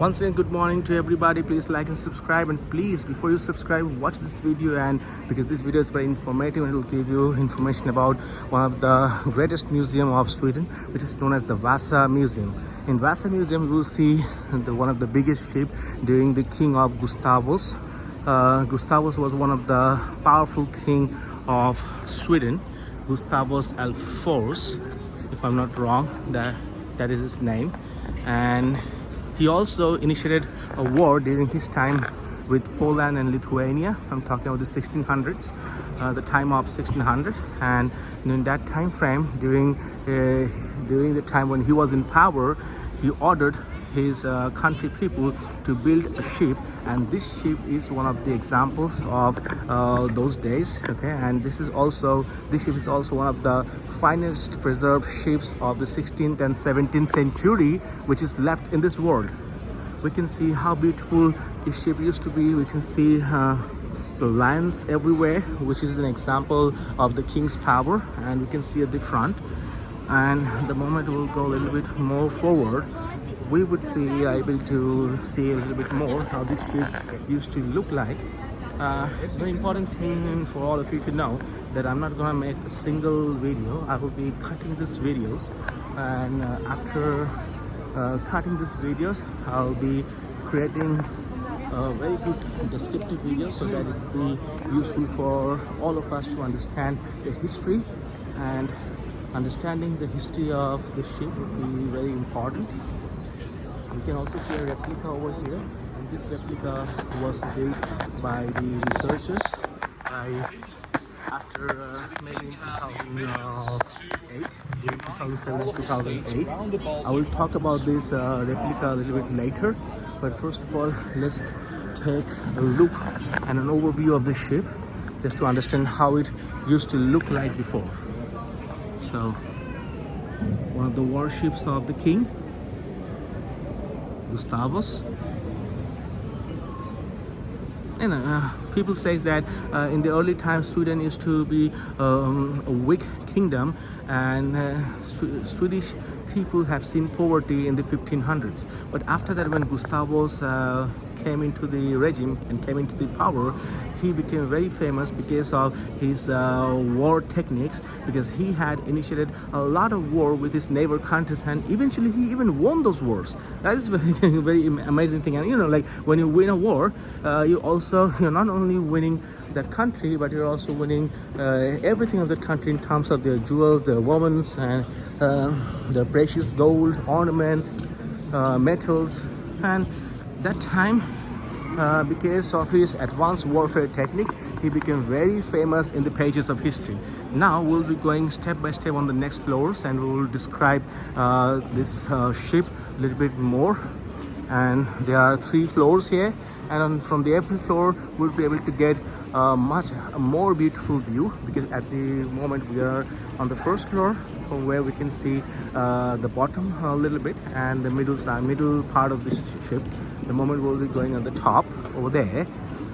Once again, good morning to everybody. Please like and subscribe, and please, before you subscribe, watch this video, and because this video is very informative and it will give you information about one of the greatest museum of Sweden, which is known as the Vasa Museum. In Vasa Museum, you will see one of the biggest ship during the king of Gustavus. Gustavus was one of the powerful king of Sweden. Gustavus Alfors, if I'm not wrong, that is his name. And he also initiated a war during his time with Poland and Lithuania. I'm talking about the 1600s, the time of 1600. And in that time frame, during the time when he was in power, he ordered his country people to build a ship, and this ship is one of the examples of those days. Okay, and this ship is also one of the finest preserved ships of the 16th and 17th century, which is left in this world. We can see how beautiful this ship used to be. We can see the lions everywhere, which is an example of the king's power, and we can see at the front. And the moment we'll go a little bit more forward, we would be able to see a little bit more how this ship used to look like. It's very important thing for all of you to know that I'm not gonna make a single video. I will be cutting these videos, and after cutting these videos, I'll be creating very good descriptive videos so that it will be useful for all of us to understand the history, and understanding the history of the ship would be very important. You can also see a replica over here, and this replica was built by the researchers after maybe 2008, 2007, 2008. I will talk about this replica a little bit later, but first of all, let's take a look and an overview of the ship just to understand how it used to look like before. So, one of the warships of the king, Gustavus. And people say that in the early times Sweden used to be a weak kingdom, and Swedish people have seen poverty in the 1500s. But after that, when Gustavus came into the regime and came into the power, he became very famous because of his war techniques, because he had initiated a lot of war with his neighbor countries, and eventually he even won those wars. That is very very amazing thing. And like when you win a war, you're not only winning that country, but you're also winning everything of that country in terms of their jewels, their women, and their precious gold, ornaments, metals. And that time, because of his advanced warfare technique, he became very famous in the pages of history. Now we'll be going step by step on the next floors, and we will describe this ship a little bit more. And there are 3 floors here, and from every floor we'll be able to get a much more beautiful view, because at the moment we are on the first floor, from where we can see the bottom a little bit and the middle part of the ship. The moment we'll be going on the top over there,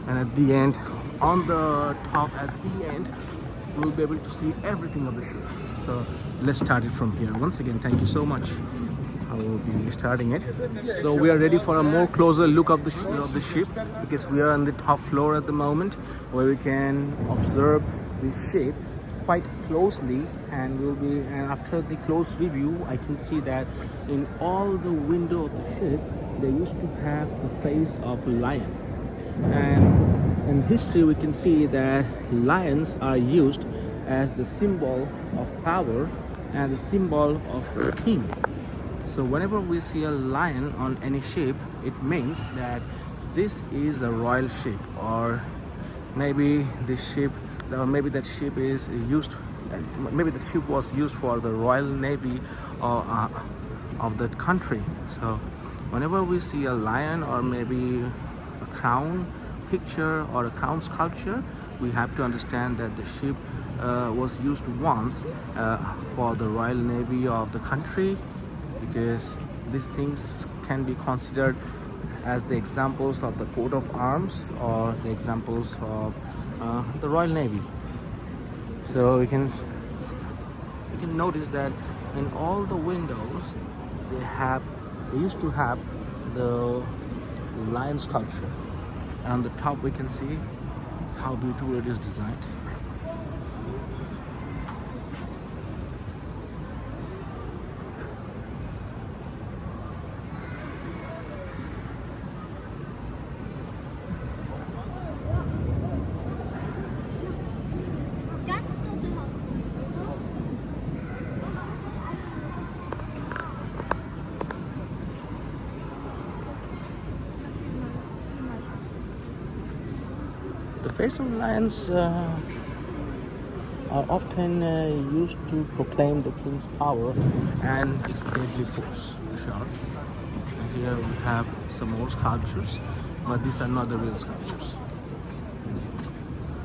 and at the end, on the top at the end, we'll be able to see everything of the ship. So let's start it from here. Once again, thank you so much. I will be starting it. So we are ready for a more closer look of the ship, because we are on the top floor at the moment, where we can observe the ship quite closely. And after the close review, I can see that in all the window of the ship, they used to have the face of a lion. And in history, we can see that lions are used as the symbol of power and the symbol of a king. So whenever we see a lion on any ship, it means that this is a royal ship, or maybe this ship, or maybe that ship is used, maybe the ship was used for the Royal Navy of that country. So whenever we see a lion, or maybe a crown picture or a crown sculpture, we have to understand that the ship was used once for the Royal Navy of the country, because these things can be considered as the examples of the coat of arms, or the examples of the Royal Navy. So we can notice that in all the windows they used to have the lion sculpture. And on the top we can see how beautiful it is designed. The face of lions are often used to proclaim the king's power and his deadly force. Sure. And here we have some more sculptures, but these are not the real sculptures.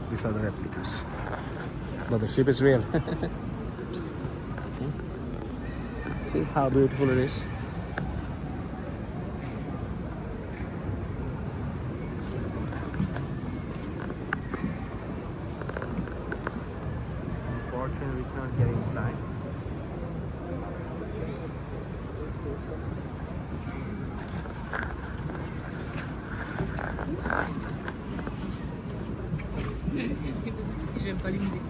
These are the replicas. But the ship is real. See how beautiful it is. Unfortunately, we cannot get inside. J'aime pas les musiques.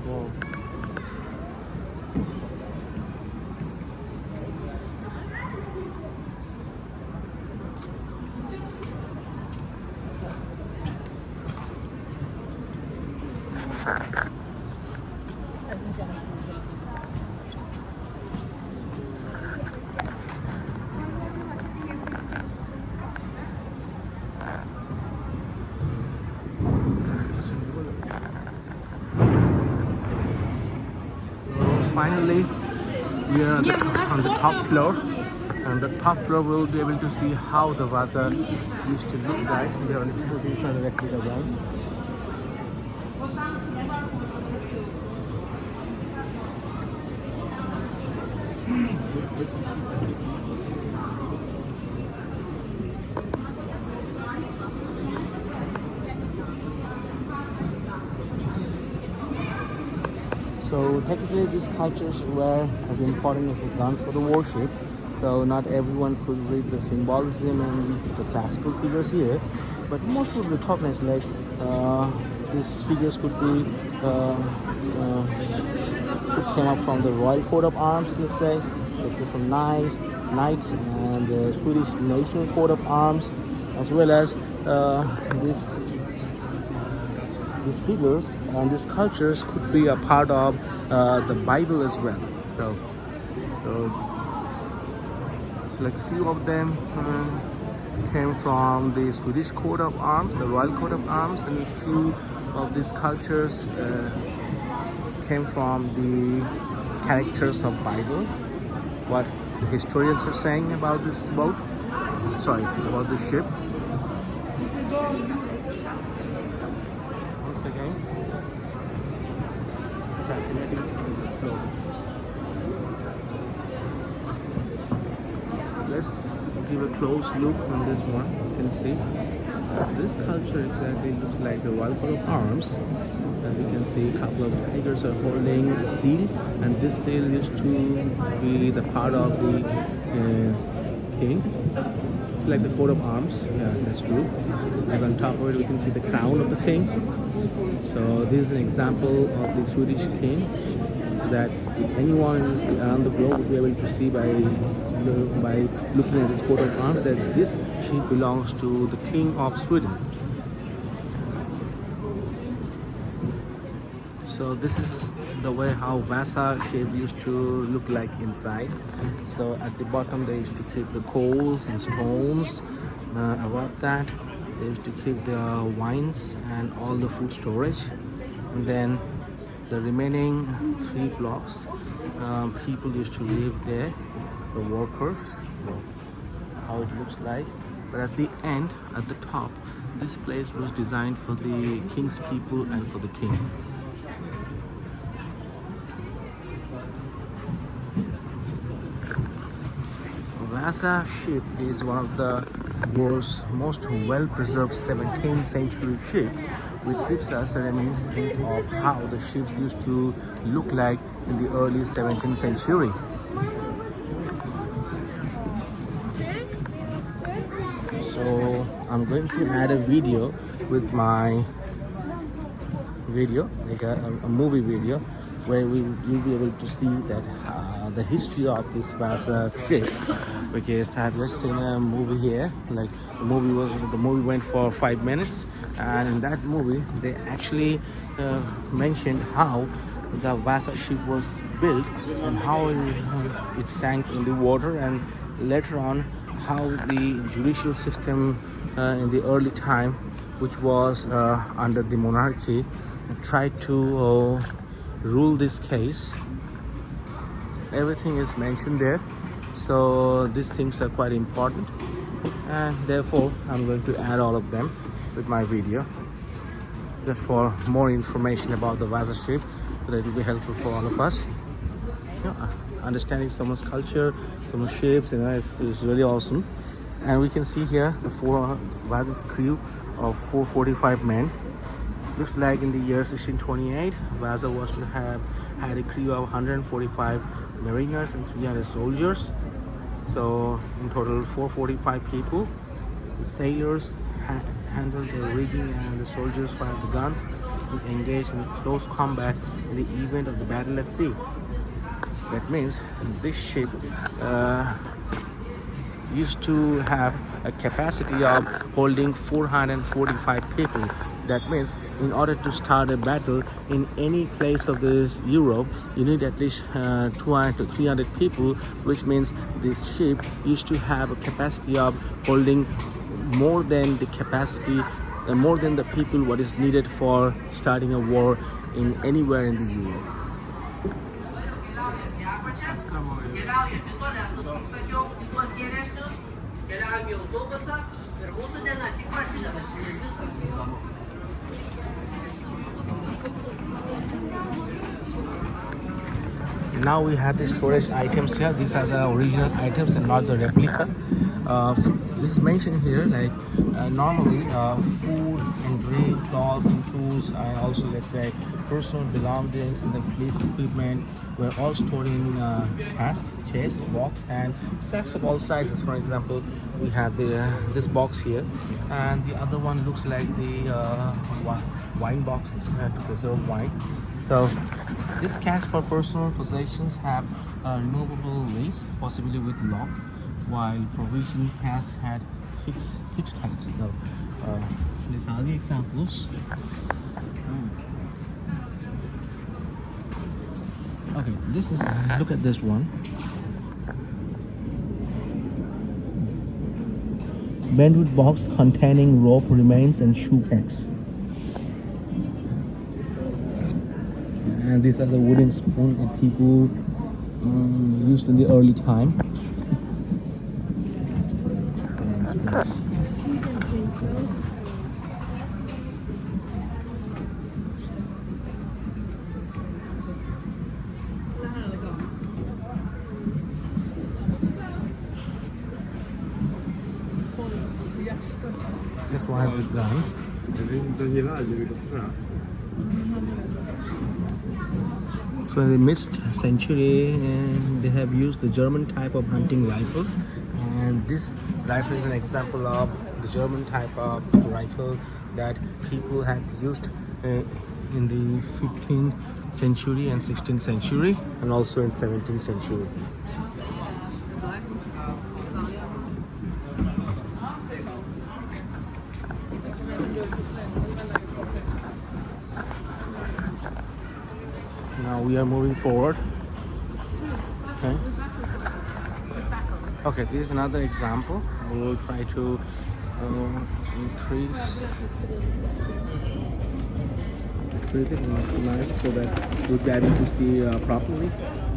Whoa. Finally, we are on the top floor. On the top floor, we'll be able to see how the Vasa used to look like. We have only two things for the replica ground. So technically these sculptures were as important as the guns for the warship. So not everyone could read the symbolism and the classical figures here, but most would recognize like these figures could be came up from the royal coat of arms, let's say. It's from knights and the Swedish national coat of arms, as well as these figures and these sculptures could be a part of the Bible as well. So like few of them came from the Swedish coat of arms, the royal coat of arms, and a few of these sculptures came from the characters of Bible. What the historians are saying about this boat, about the ship. Once again, fascinating to explore. Let's give a close look on this one. You can see this sculpture exactly looks like the royal coat of arms. And we can see a couple of tigers are holding a seal, and this seal used to be the part of the king. It's like the coat of arms. Yeah, that's true. And on top of it, we can see the crown of the king. So this is an example of the Swedish king that anyone around the globe will be able to see by looking at this coat of arms that this ship belongs to the King of Sweden. So this is the way how Vasa ship used to look like inside. So at the bottom they used to keep the coals and stones. Above that they used to keep the wines and all the food storage. And then the remaining 3 blocks, people used to live there, the workers. How it looks like. But at the end, at the top, this place was designed for the king's people and for the king. Vasa ship is one of the world's most well-preserved 17th century ship, which gives us a reminiscence of how the ships used to look like in the early 17th century. So I'm going to add a video with my video, like a movie video, where you'll be able to see that the history of this Vasa ship. Because I've just seen a movie here, like the movie went for 5 minutes, and in that movie they actually mentioned how the Vasa ship was built and how it sank in the water, and later on how the judicial system in the early time, which was under the monarchy, tried to rule this case. Everything is mentioned there, so these things are quite important, and therefore I'm going to add all of them with my video, just for more information about the Vasa ship, so that it will be helpful for all of us. Understanding someone's culture, someone's shapes, is really awesome. And we can see here the Vasa's crew of 445 men. Looks like in the year 1628, Vasa was to have had a crew of 145 mariners and 300 soldiers. So in total 445 people. The sailors handled the rigging, and the soldiers fired the guns and engaged in close combat in the event of the battle at sea. That means this ship used to have a capacity of holding 445 people. That means in order to start a battle in any place of this Europe, you need at least 200 to 300 people, which means this ship used to have a capacity of holding more than the capacity, more than the people what is needed for starting a war in anywhere in the Europe. Now we have the storage items here. These are the original items and not the replica. This is mentioned here, like normally food and drink, clothes and tools, and also let's say personal belongings and the police equipment were all stored in casks, chests, box, and sacks of all sizes. For example, we have this box here, and the other one looks like the wine boxes to preserve wine. So this cask for personal possessions have removable lids, possibly with lock, while provision casks had fixed heights. So these are the examples. Okay, this is, look at this one. Bandwood box containing rope remains and shoe pegs. And these are the wooden spoon that people used in the early time. This one has the gun. So in the mid-century, they have used the German type of hunting rifle, and this rifle is an example of the German type of rifle that people had used in the 15th century and 16th century, and also in 17th century. Now we are moving forward. Okay, this is another example. We will try to increase it nice so that we'll be able to see properly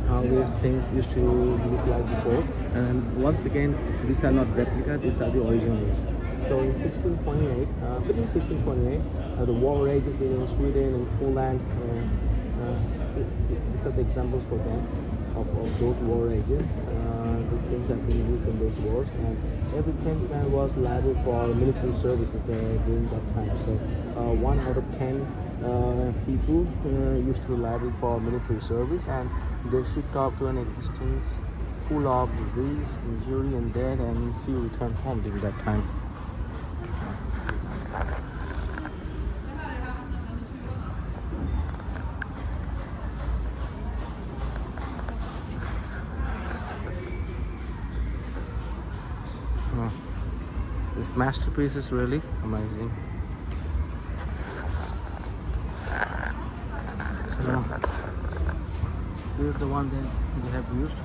how these things used to look like before. And once again, these are not replica, these are the originals. So in 1628, between 1628, the war rages between Sweden and Poland. These are the examples for them. of those war ages. These things have been used in those wars, and every 10th man was liable for military services during that time. So 1 out of 10 people used to be liable for military service, and they shipped off to an existence full of disease, injury, and death, and few returned home during that time. This masterpiece is really amazing. So this is the one that they have used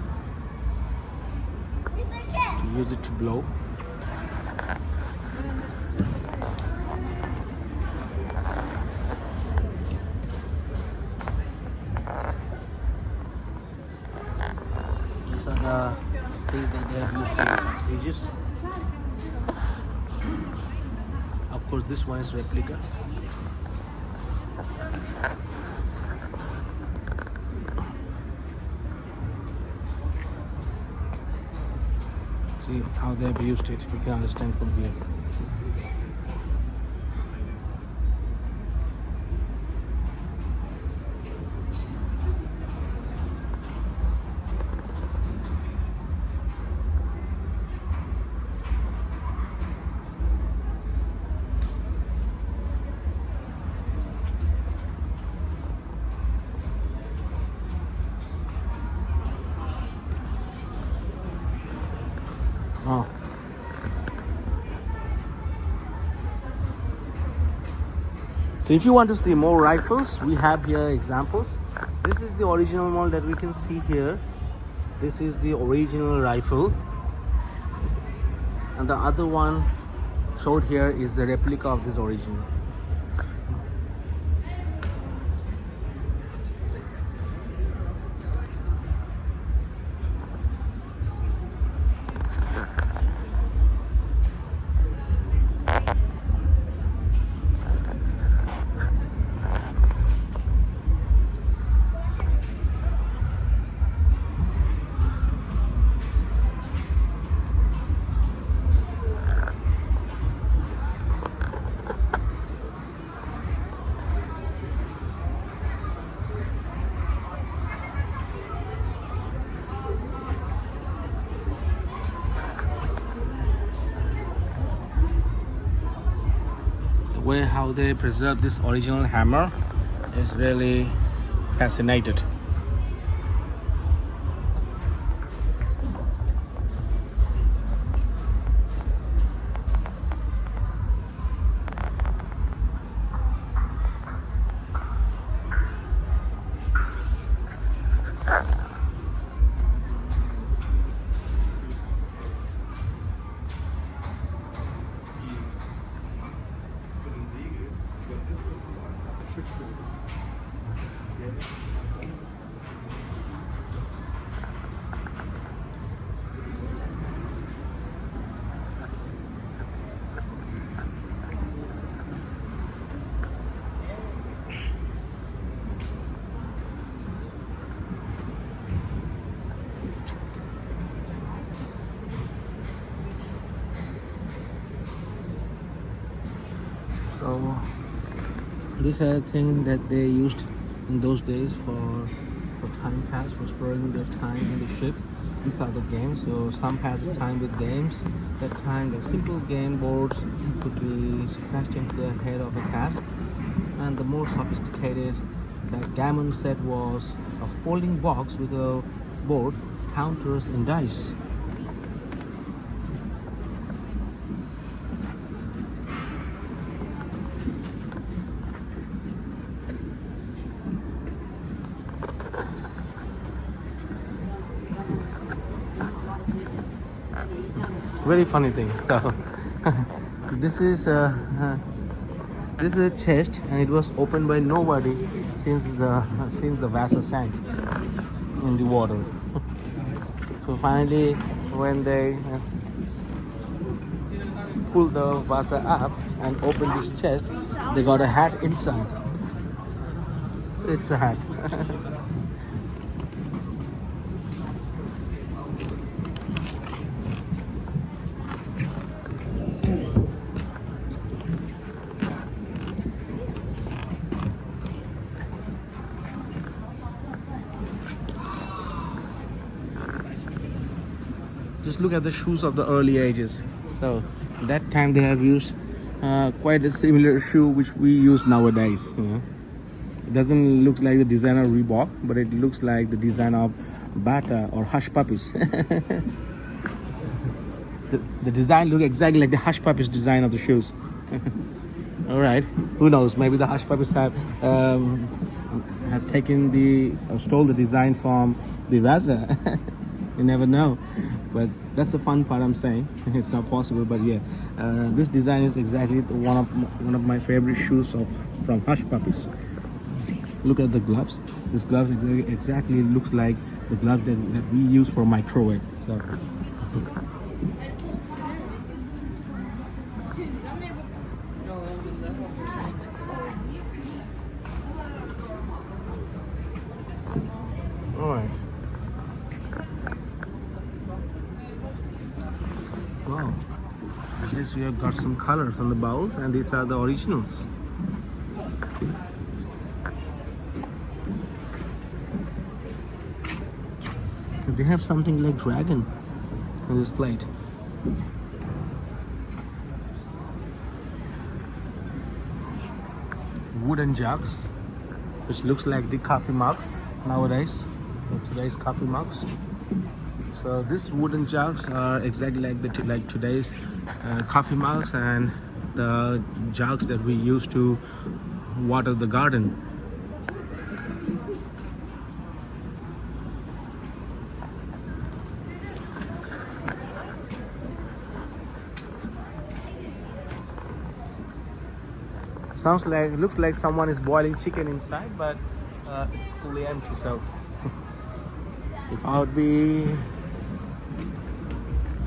to use it to blow. These are the things that they have used for stages. Of course, this one is replica. See how they have used it. You can understand from here. Oh. So if you want to see more rifles, we have here examples. This is the original one that we can see here. This is the original rifle, and the other one showed here is the replica of this original. Way how they preserve this original hammer is really fascinated. So this is a thing that they used in those days for time pass, for spurring their time in the ship. These are the games. So some pass the time with games. That time the simple game boards could be scratched into the head of a cask, and the more sophisticated gammon set was a folding box with a board, counters, and dice. Very funny thing. So this is a chest, and it was opened by nobody since the Vasa sank in the water. So finally, when they pulled the Vasa up and opened this chest, they got a hat inside. It's a hat. just look at the shoes of the early ages. So that time they have used quite a similar shoe which we use nowadays. You know, it doesn't look like the design of Reebok, but it looks like the design of Bata or Hush Puppies. The design look exactly like the Hush Puppies design of the shoes. All right, who knows? Maybe the Hush Puppies have taken stole the design from the Vasa. You never know, but that's the fun part. I'm saying it's not possible, but yeah, this design is exactly one of my favorite shoes from Hush Puppies. Look at the gloves. This gloves exactly looks like the gloves that we use for microwave. So. All right. Wow. At least we have got some colors on the bowls, and these are the originals. They have something like dragon in this plate. Wooden jugs, which looks like the coffee mugs nowadays. Today's coffee mugs. So these wooden jugs are exactly like today's coffee mugs and the jugs that we use to water the garden. Looks like someone is boiling chicken inside, but it's fully empty. So if I would be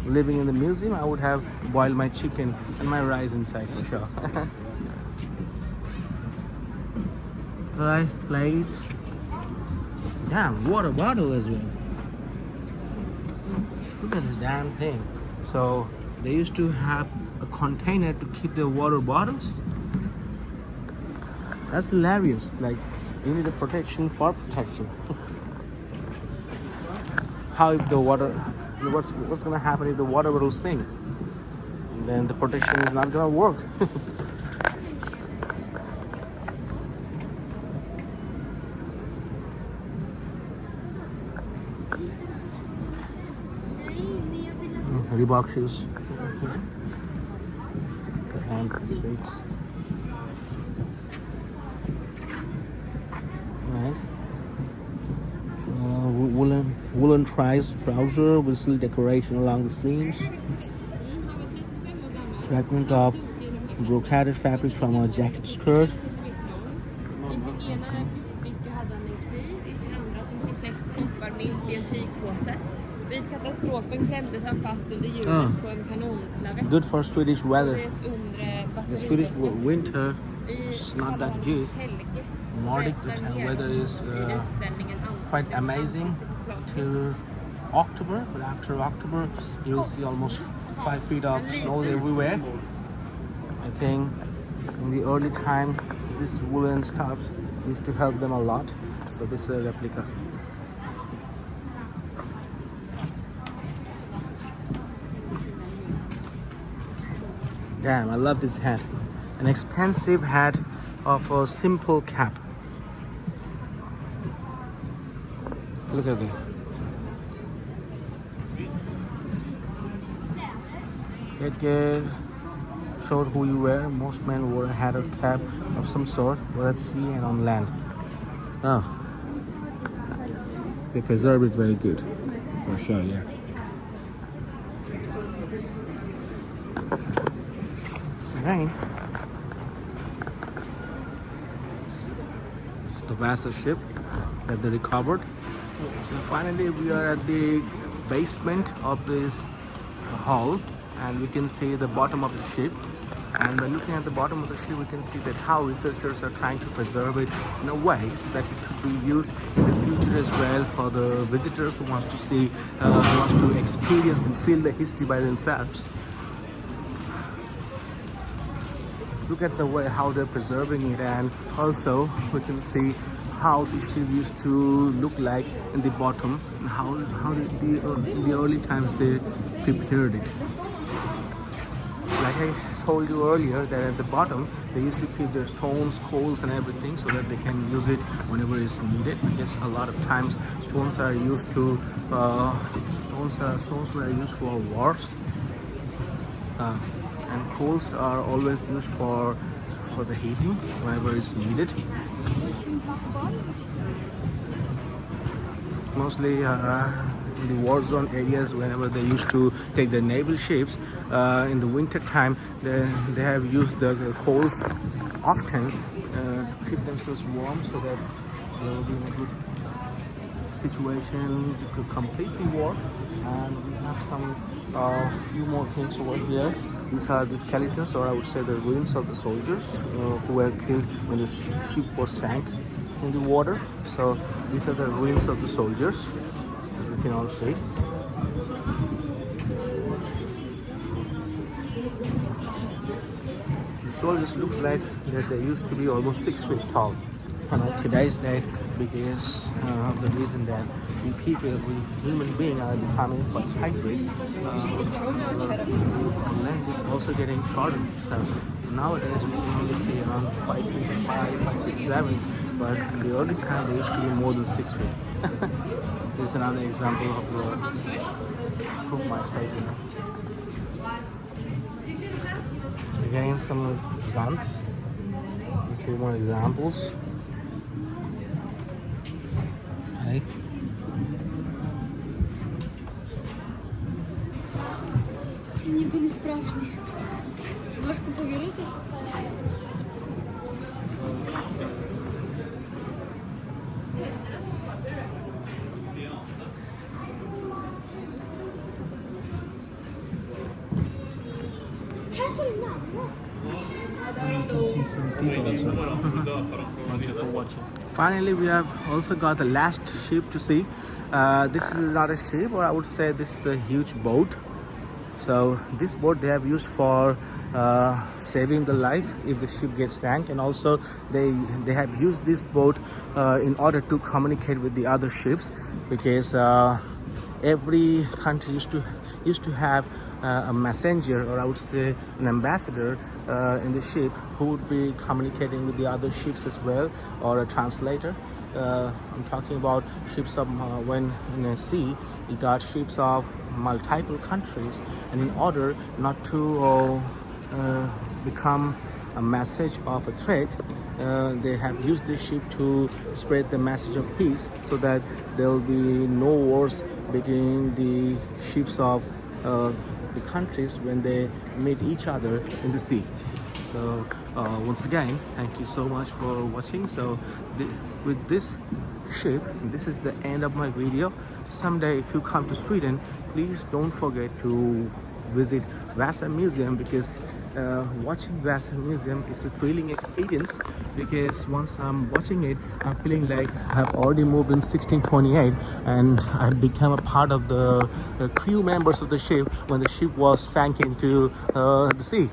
living in the museum, I would have boiled my chicken and my rice inside for sure. Alright, plates. Damn, water bottle as well. Look at this damn thing. So they used to have a container to keep their water bottles. That's hilarious. Like, you need a protection for protection. How if the water, what's gonna happen if the water will sink? And then the protection is not gonna work. Reebok shoes. The hands, the boots. Right. Woolen trouser with silk decoration along the seams. Fragment of brocaded fabric from a jacket skirt. Good for Swedish weather. The Swedish winter is not that good. Nordic weather is quite amazing till October, but after October you'll see almost 5 feet of snow everywhere. I think in the early time these woolen stuffs used to help them a lot. So this is a replica. Damn, I love this hat. An expensive hat of a simple cap. Look at this. It showed who you were. Most men wore a hat or cap of some sort, both at sea and on land. Oh, they preserve it very good, for sure. Yeah. Rain. The Vasa ship that they recovered. So finally we are at the basement of this hall, and we can see the bottom of the ship. And by looking at the bottom of the ship, we can see that how researchers are trying to preserve it in a way so that it could be used in the future as well for the visitors who wants to see, who wants to experience and feel the history by themselves. Look at the way how they're preserving it, and also we can see how the ship used to look like in the bottom, and how in the early times they prepared it. Like I told you earlier, that at the bottom they used to keep their stones, coals, and everything so that they can use it whenever it's needed. Because a lot of times stones are used to stones were used for wars, and coals are always used for the heating whenever it's needed. Mostly in the war zone areas, whenever they used to take the naval ships in the winter time, they have used the coals often to keep themselves warm, so that they will be in a good situation to complete the war. And we have some few more things over here. These are the skeletons, or I would say the ruins of the soldiers who were killed when the ship was sank in the water. So these are the ruins of the soldiers, as we can all see. The soldiers look like that they used to be almost 6 feet tall. And today's date, because of the reason that we people, we human beings are becoming quite hybrid. Land is also getting shorter. Nowadays we can only see around 5 feet 5, 5 feet 7, but in the early time they used to be more than 6 feet. This is another example of my statement. Again, some guns. A few more examples. Okay. Це ніби не справжнє. Важко повірити, що це. Finally, we have also got the last ship to see. This is not a ship, or I would say this is a huge boat. So this boat they have used for saving the life if the ship gets sank, and also they have used this boat in order to communicate with the other ships, because every country used to have a messenger, or I would say an ambassador in the ship, who would be communicating with the other ships as well, or a translator. I'm talking about ships of when in a sea, you got ships of multiple countries, and in order not to become a message of a threat, they have used this ship to spread the message of peace, so that there will be no wars between the ships of the countries when they meet each other in the sea. So once again, thank you so much for watching. So with this ship, this is the end of my video. Someday if you come to Sweden, please don't forget to visit Vasa Museum, because watching Vasa Museum is a thrilling experience, because once I'm watching it, I'm feeling like I've already moved in 1628 and I've become a part of the crew members of the ship when the ship was sank into the sea.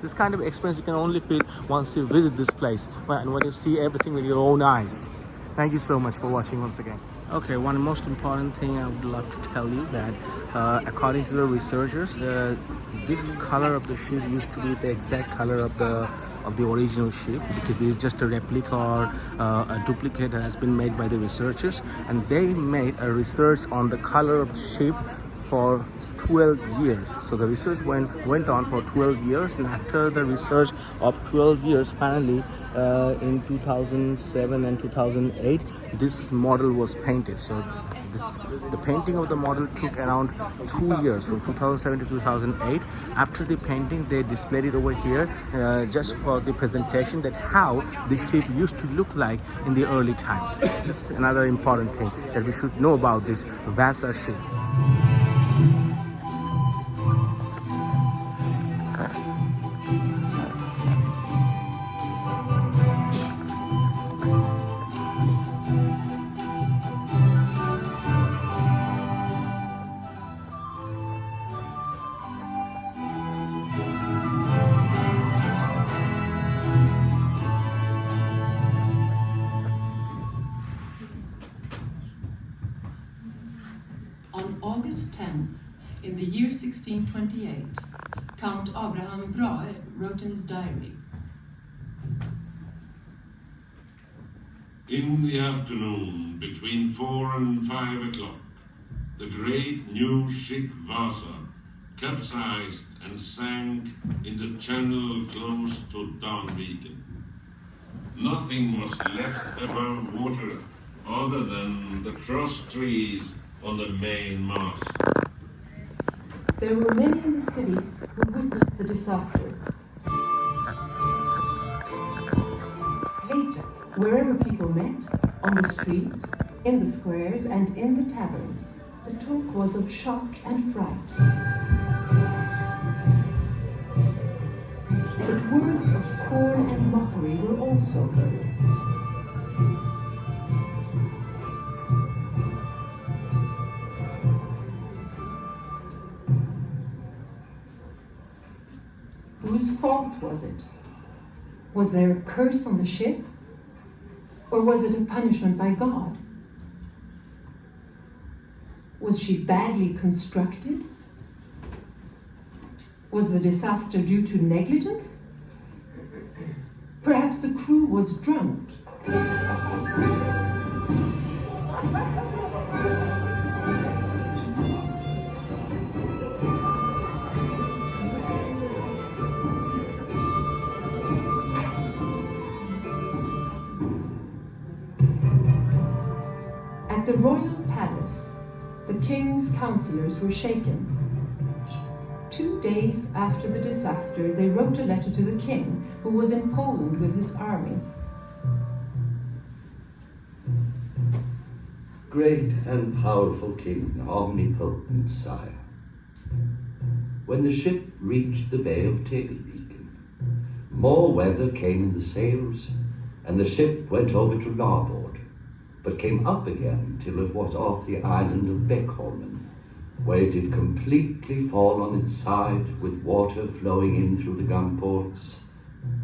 This kind of experience you can only feel once you visit this place, and when you see everything with your own eyes. Thank you so much for watching once again. Okay, one most important thing I would love to tell you, that according to the researchers, this color of the ship used to be the exact color of the original ship, because this is just a replica or a duplicate that has been made by the researchers, and they made a research on the color of the ship for 12 years. So the research went on for 12 years, and after the research of 12 years, finally in 2007 and 2008 this model was painted. So the painting of the model took around 2 years, from 2007 to 2008. After the painting, they displayed it over here just for the presentation, that how the ship used to look like in the early times. This is another important thing that we should know about this Vasa ship. In the year 1628, Count Abraham Brahe wrote in his diary, "In the afternoon, between 4 and 5 o'clock, the great new ship Vasa capsized and sank in the channel close to Downbeacon. Nothing was left above water other than the cross trees on the main mast." there were many in the city who witnessed the disaster. Later, wherever people met, on the streets, in the squares, and in the taverns, the talk was of shock and fright. But words of scorn and mockery were also heard. Whose fault was it? Was there a curse on the ship? Or was it a punishment by God? Was she badly constructed? Was the disaster due to negligence? Perhaps the crew was drunk. At the royal palace, the king's councillors were shaken. 2 days after the disaster, they wrote a letter to the king, who was in Poland with his army. Great and powerful King, omnipotent sire, when the ship reached the Bay of Tagelviken, more weather came in the sails, and the ship went over to larboard, but came up again till it was off the island of Beckholmen, where it did completely fall on its side, with water flowing in through the gun ports,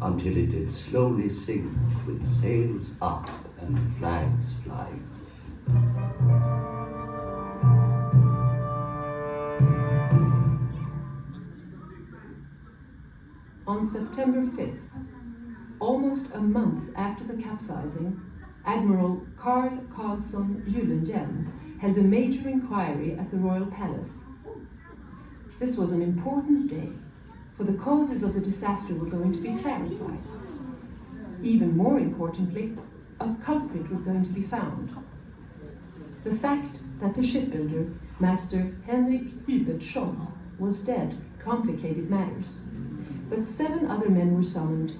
until it did slowly sink with sails up and flags flying. On September 5th, almost a month after the capsizing, Admiral Carl Carlsson Gyllenhielm held a major inquiry at the royal palace. This was an important day, for the causes of the disaster were going to be clarified. Even more importantly, a culprit was going to be found. The fact that the shipbuilder, Master Henrik Hybertsson, was dead complicated matters. But 7 other men were summoned,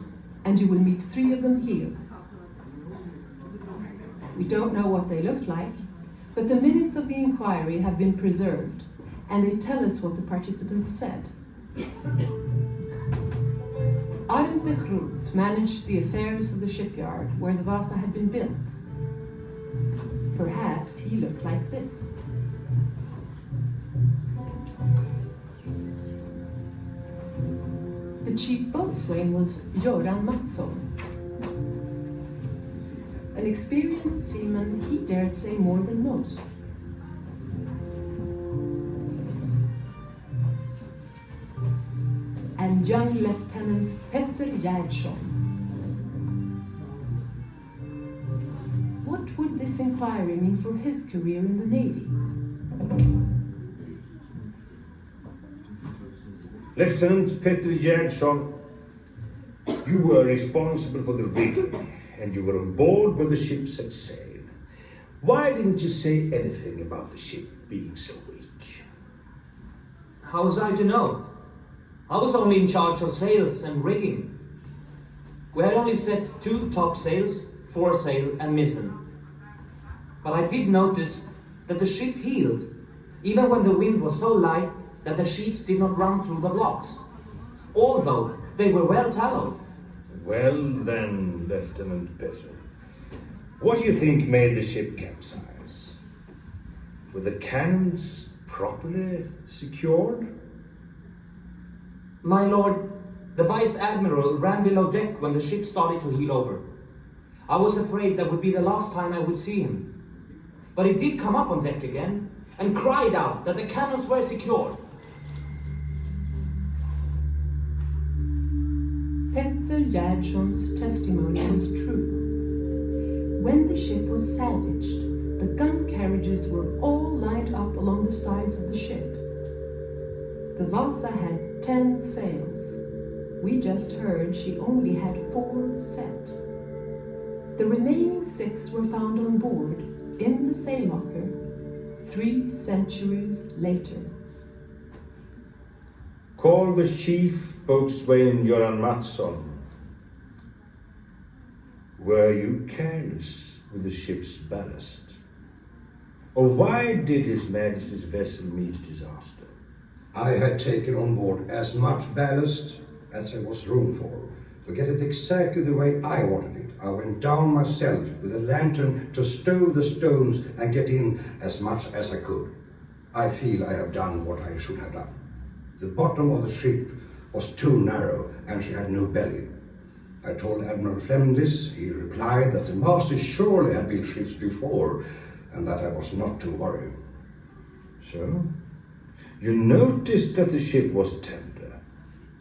and you will meet 3 of them here. We don't know what they looked like, but the minutes of the inquiry have been preserved, and they tell us what the participants said. Arnd de Groot managed the affairs of the shipyard where the Vasa had been built. Perhaps he looked like this. The chief boatswain was Göran Mattsson. An experienced seaman, he dared say more than most. And young Lieutenant Petter Gjerdsson. What would this inquiry mean for his career in the Navy? Lieutenant Petter Gjerdsson, you were responsible for the rigging, and you were on board when the ship set sail. Why didn't you say anything about the ship being so weak? How was I to know? I was only in charge of sails and rigging. We had only set 2 topsails, foresail and mizzen. But I did notice that the ship heeled, even when the wind was so light that the sheets did not run through the blocks, although they were well tallowed. Well then, Lieutenant Petter, what do you think made the ship capsize? Were the cannons properly secured? My lord, the Vice Admiral ran below deck when the ship started to heel over. I was afraid that would be the last time I would see him. But he did come up on deck again and cried out that the cannons were secured. Father Gerdson's testimony was true. When the ship was salvaged, the gun carriages were all lined up along the sides of the ship. The Vasa had 10 sails. We just heard she only had 4 set. The remaining 6 were found on board in the sail locker 3 centuries later. Call the chief boatswain Göran Mattsson. Were you careless with the ship's ballast? Or why did His Majesty's vessel meet disaster? I had taken on board as much ballast as there was room for. To get it exactly the way I wanted it, I went down myself with a lantern to stow the stones and get in as much as I could. I feel I have done what I should have done. The bottom of the ship was too narrow and she had no belly. I told Admiral Fleming this. He replied that the master surely had built ships before and that I was not to worry. So, you noticed that the ship was tender.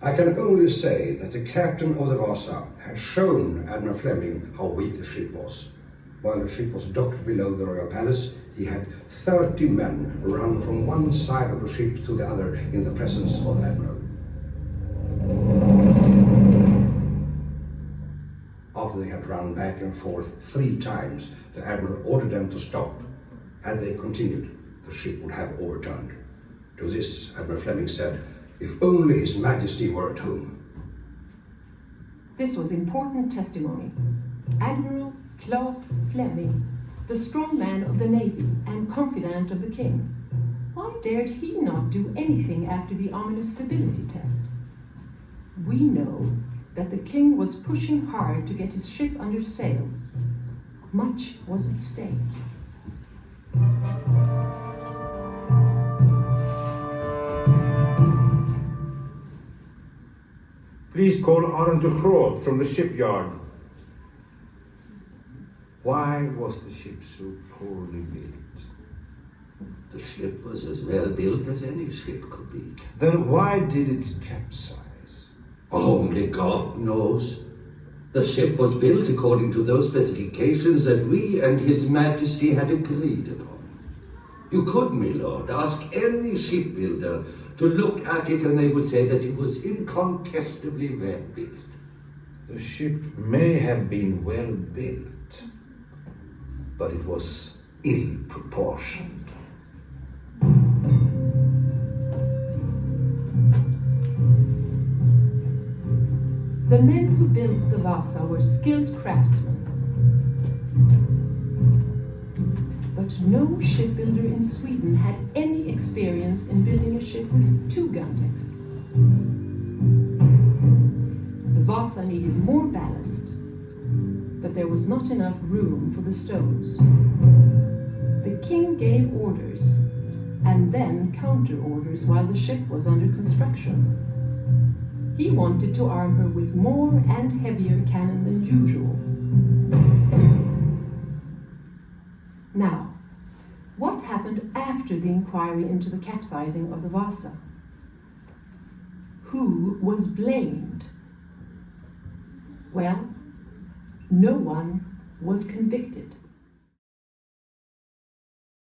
I can only say that the captain of the Vasa had shown Admiral Fleming how weak the ship was. While the ship was docked below the Royal Palace, he had 30 men run from one side of the ship to the other in the presence of the Admiral. After they had run back and forth 3 times, the Admiral ordered them to stop. Had they continued, the ship would have overturned. To this, Admiral Fleming said, "If only His Majesty were at home." This was important testimony. Admiral Claes Fleming, the strong man of the Navy and confidant of the King. Why dared he not do anything after the ominous stability test? We know that the King was pushing hard to get his ship under sail. Much was at stake. Please call Arend de Groot from the shipyard. Why was the ship so poorly built? The ship was as well built as any ship could be. Then why did it capsize? Only God knows. The ship was built according to those specifications that we and His Majesty had agreed upon. You could, my lord, ask any shipbuilder to look at it and they would say that it was incontestably well built. The ship may have been well built, but it was ill-proportioned. The men who built the Vasa were skilled craftsmen. But no shipbuilder in Sweden had any experience in building a ship with 2 gun decks. The Vasa needed more ballast, but there was not enough room for the stones. The King gave orders, and then counter-orders while the ship was under construction. He wanted to arm her with more and heavier cannon than usual. Now, what happened after the inquiry into the capsizing of the Vasa? Who was blamed? Well, no one was convicted.